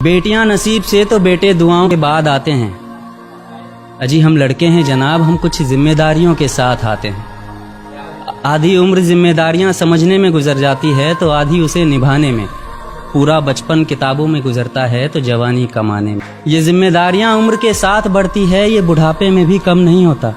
बेटियां नसीब से तो बेटे दुआओं के बाद आते हैं। अजी हम लड़के हैं जनाब, हम कुछ जिम्मेदारियों के साथ आते हैं। आधी उम्र जिम्मेदारियां समझने में गुजर जाती है तो आधी उसे निभाने में। पूरा बचपन किताबों में गुजरता है तो जवानी कमाने में। ये जिम्मेदारियां उम्र के साथ बढ़ती है, ये बुढ़ापे में भी कम नहीं होता।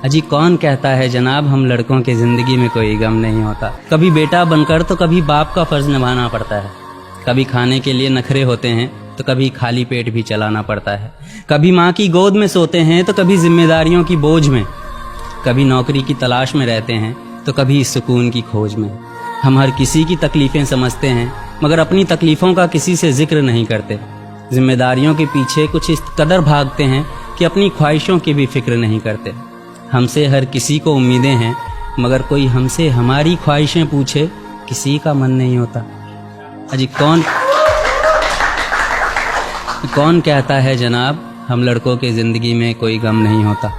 अजी कौन कहता है जनाब हम लड़कों के जिंदगी में कोई गम नहीं होता। कभी बेटा बनकर तो कभी बाप का फर्ज निभाना पड़ता है। कभी खाने के लिए नखरे होते हैं तो कभी खाली पेट भी चलाना पड़ता है। कभी माँ की गोद में सोते हैं तो कभी जिम्मेदारियों की बोझ में। कभी नौकरी की तलाश में रहते हैं तो कभी सुकून की खोज में। हम हर किसी की तकलीफें समझते हैं मगर अपनी तकलीफों का किसी से जिक्र नहीं करते। जिम्मेदारियों के पीछे कुछ इस कदर भागते हैं कि अपनी ख्वाहिशों की भी फिक्र नहीं करते। हमसे हर किसी को उम्मीदें हैं मगर कोई हमसे हमारी ख्वाहिशें पूछे किसी का मन नहीं होता। अजी कौन कहता है जनाब हम लड़कों के ज़िंदगी में कोई गम नहीं होता।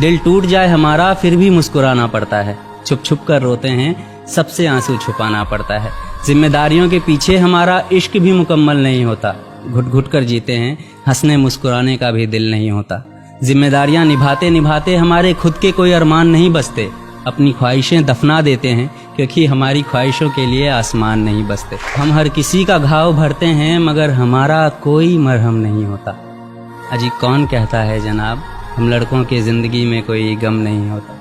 दिल टूट जाए हमारा फिर भी मुस्कुराना पड़ता है। छुप छुप कर रोते हैं सबसे आंसू छुपाना पड़ता है। जिम्मेदारियों के पीछे हमारा इश्क भी मुकम्मल नहीं होता। घुट घुट कर जीते हैं, हंसने मुस्कुराने का भी दिल नहीं होता। जिम्मेदारियां निभाते निभाते हमारे खुद के कोई अरमान नहीं बसते। अपनी ख्वाहिशें दफना देते हैं क्योंकि हमारी ख्वाहिशों के लिए आसमान नहीं बसते। हम हर किसी का घाव भरते हैं मगर हमारा कोई मरहम नहीं होता। अजी कौन कहता है जनाब हम लड़कों की ज़िंदगी में कोई गम नहीं होता।